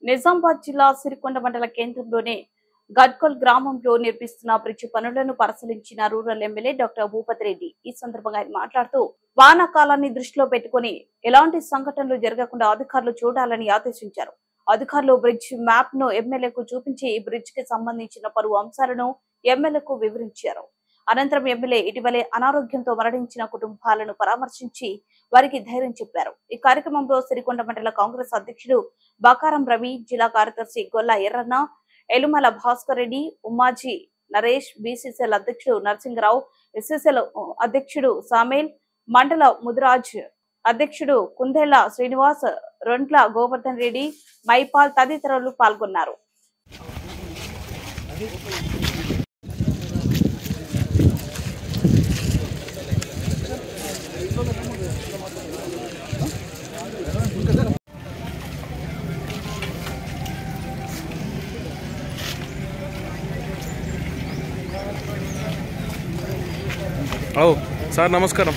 నిజామాబాద్ జిల్లా సిరికొండ మండల కేంద్రంలోని గడ్కోల్ గ్రామంలో నిర్మిస్తున్న బ్రిడ్జి పనులను పరిశీలించిన rural MLA doctor Bhupathi Reddy. ఈ సందర్భంగా ఆయన మాట్లాడుతూ వానాకాలాన్ని దృష్టిలో పెట్టుకుని ఎలాంటి సంఘటనలు జరగకుండా అధికారులు చూడాలని ఆదేశించారు. అధికారులు బ్రిడ్జ్ మ్యాప్ ను ఎమ్మెల్యేకు చూపించి ఈ బ్రిడ్జ్ కి సంబంధించిన పలు అంశాలను ఎమ్మెల్యేకు వివరించారు. అనంతరం ఎమ్మెల్యే ఇటీవలే అనారోగ్యంతో మరణించిన కుటుంబాలను పరామర్శించి వారికి ధైర్యం చెప్పారు. ఈ కార్యక్రమంలో సిరికొండ మండల కాంగ్రెస్ అధ్యక్షుడు బకారం రవి, జిల్లా కార్యదర్శి గొల్ల ఎర్రన్న, ఎలుమల భాస్కర్ రెడ్డి, ఉమ్మాజీ నరేష్, బీసీసీఎల్ అధ్యక్షుడు నరసింగరావు, ఎస్ఎస్ఎల్ అధ్యక్షుడు సామేల్, మండల ముదిరాజ్ అధ్యక్షుడు కుందేళ్ల శ్రీనివాస్, రొంట్ల గోవర్ధన్ రెడ్డి, మైపాల్ తదితరులు పాల్గొన్నారు. సార్ నమస్కారం.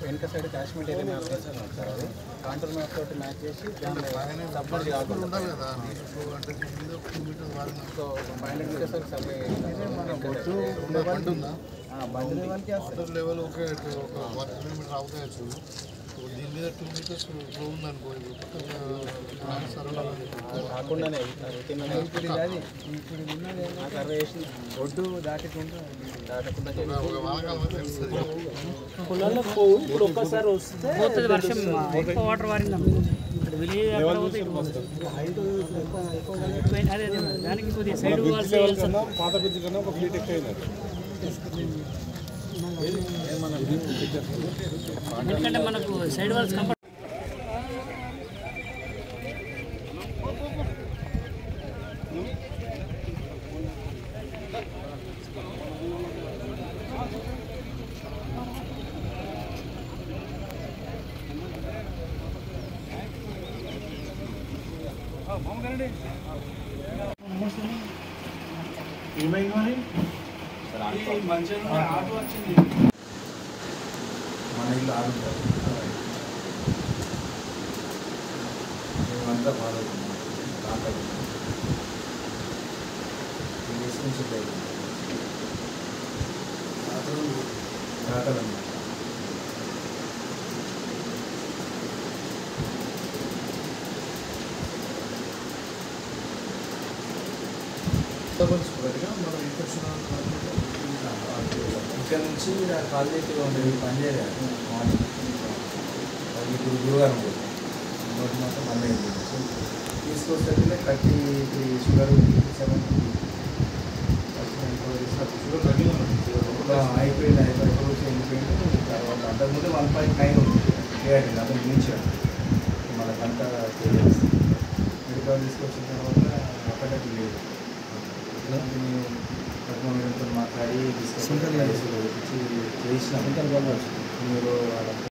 వెనక సైడ్ కాశ్మీర్ ఏరియా మ్యాప్ చేస్తున్నాం సార్. అది కాంట్రోల్ మ్యాప్ తోటి మ్యాచ్ చేసి దాన్ని సబ్మర్జ్ కాకుండా సో 500 మీటర్స్ వరకు సర్వే బండి లెవెల్ ఓకే, ఒక 1 కిలోమీటర్ అవుతాయచ్చు. దీని మీద 2 మీటర్స్ ఫ్లో ఉందనుకో, కాకుండానే సర్వే చేసి ఒడ్డు దాటకుండా ఇప్పుడు ఒక్కసారి వస్తే వర్షం ఎక్కువ వాటర్ వారింది దానికి కొద్దిగా సైడ్ పాత బ్రిడ్జ్ కన్నా ఒక ఫీట్ ఎక్కువ అయింది. ఎందుకంటే మనకు సైడ్ వాల్స్ కంఫర్ట్ మన ఇల్లు ఆడుంటారు మేమంతా బాధపడుతున్నాం. రాటలన్నమాట. మనం ఇన్ఫెక్షన్ ఇక్కడ నుంచి కాలేజీలో ఉండేది పనిచేయాలి. మార్నింగ్ ఇప్పుడు గురువారం పోతాం, ఇంకోటి మాత్రం మళ్ళీ సో తీసుకొస్తే 33 షుగర్ 70 అయిపోయింది. వెళ్ళిపోయింది. తర్వాత అంతకుముందు 1.9 ఉంది క్రియాటిన్, అతను మించాడు. మనకంతా మెడికల్ తీసుకొచ్చిన తర్వాత అక్కడే లేదు. మాట్లాడి తీసుకొచ్చి చేసినాం. మీరు